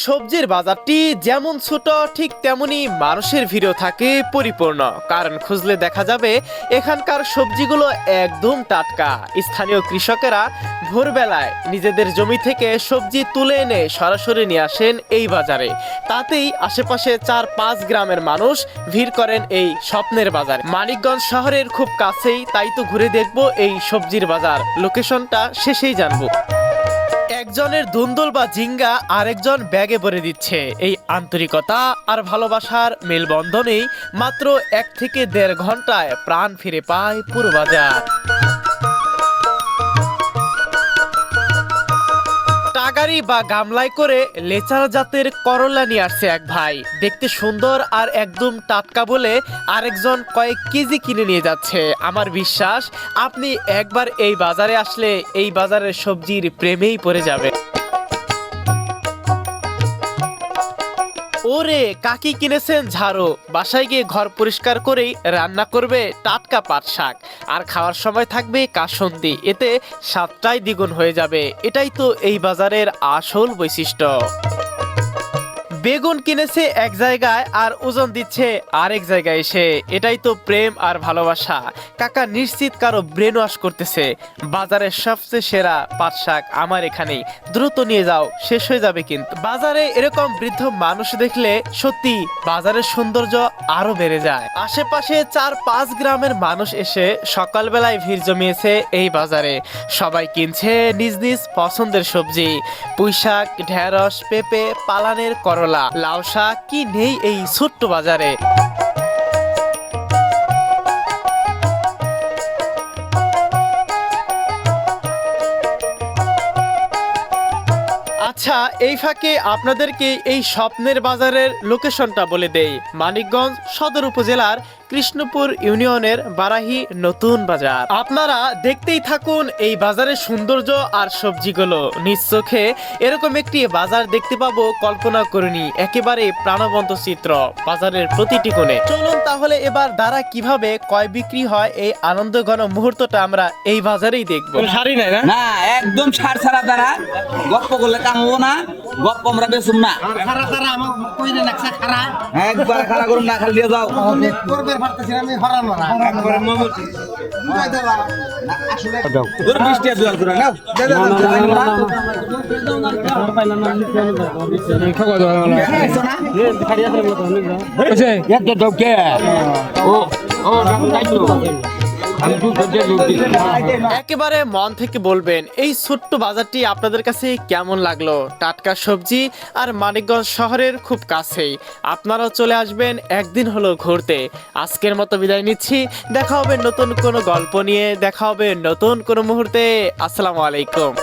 সবজির বাজারটি যেমন ছোট ঠিক তেমনি মানুষের ভিড়ও থাকে পরিপূর্ণ। কারণ খুঁজলে দেখা যাবে এখানকার সবজিগুলো একদম টাটকা। স্থানীয় কৃষকেরা ভোরবেলায় নিজেদের জমি থেকে সবজি তুলে এনে সরাসরি নিয়ে আসেন এই বাজারে। তাতেই আশেপাশে ৪-৫ গ্রামের মানুষ ভিড় করেন এই স্বপ্নের বাজার। মানিকগঞ্জ শহরের খুব কাছেই, তাই তো ঘুরে দেখব এই সবজির বাজার। লোকেশনটা শেষেই জানবো। একজনের ধুন্দুল বা ঝিঙ্গা আরেকজন ব্যাগে ভরে দিচ্ছে। এই আন্তরিকতা আর ভালোবাসার মেলবন্ধনেই মাত্র ১ থেকে ১.৫ ঘন্টায় প্রাণ ফিরে পায় পুরো বাজার। টাগারি বা গামলায় করে লেচার জাতের করলা নিয়ে আসছে এক ভাই। দেখতে সুন্দর আর একদম টাটকা বলে আরেকজন কয়েক কেজি কিনে নিয়ে যাচ্ছে। আমার বিশ্বাস আপনি একবার এই বাজারে আসলে এই বাজারের সবজির প্রেমেই পড়ে যাবে। ওরে কাকি কিনেছেন ঝাড়ু, বাসায় গিয়ে ঘর পরিষ্কার করেই রান্না করবে টাটকা পাট শাক, আর খাওয়ার সময় থাকবে কাসুন্দি। এতে স্বাদটাই দ্বিগুণ হয়ে যাবে। এটাই তো এই বাজারের আসল বৈশিষ্ট্য। বেগুন কিনেছে এক জায়গায় আর ওজন দিচ্ছে আরেক জায়গায় এসে। এটাই তো প্রেম আর ভালোবাসা। কাকা নিশ্চিত কারো ব্রেন ওয়াশ করতেছে। বাজারের সবচেয়ে সেরা পাট শাক আমার এখানেই, দ্রুত নিয়ে যাও, শেষ হয়ে যাবে কিন্তু। বাজারে এরকম বৃদ্ধ মানুষ দেখলে সত্যি বাজারের সৌন্দর্য আরো বেড়ে যায়। আশেপাশে ৪-৫ গ্রামের মানুষ এসে সকালবেলায় ভিড় জমিয়েছে এই বাজারে। সবাই কিনছে নিজ নিজ পছন্দের সবজি। পুঁইশাক, ঢেঁড়স, পেঁপে, পালানের করলা, লাউ শাক, কি নেই এই ছোট্ট বাজারে। আচ্ছা, এই ফাঁকে আপনাদেরকে এই স্বপ্নের বাজারের লোকেশনটা বলে দেই। মানিকগঞ্জ সদর উপজেলার কৃষ্ণপুর ইউনিয়নের বারাহি নতুন বাজার। আপনারা দেখতেই থাকুন এই বাজারের সৌন্দর্য আর সবজিগুলো। নিজ চোখে এরকম একটি বাজার দেখতে পাবো কল্পনা করিনি। একেবারে প্রাণবন্ত চিত্র বাজারের প্রতিটি কোণে। চলুন তাহলে এবার দ্বারা কিভাবে কয় বিক্রি হয় এই আনন্দঘন মুহূর্তটা আমরা এই বাজারেই দেখবো। শাড়ি নাই না, একদম সার ছাড়া দ্বারা গপ্প করলে কাম হবো না। গপ্প আমরা বেশুম না, একবার খাড়া করুন না, খালি দিয়ে যাও। একেবারে মন থেকে বলবেন এই ছোট্ট বাজারটি আপনাদের কাছে কেমন লাগলো। টাটকা সবজি আর মানিকগঞ্জ শহরের খুব কাছেই। আপনারাও চলে আসবেন একদিন হলো ঘুরতে। আজকের মতো বিদায় নিচ্ছি। দেখা হবে নতুন কোনো গল্প নিয়ে, দেখা হবে নতুন কোনো মুহূর্তে। আসসালামু আলাইকুম।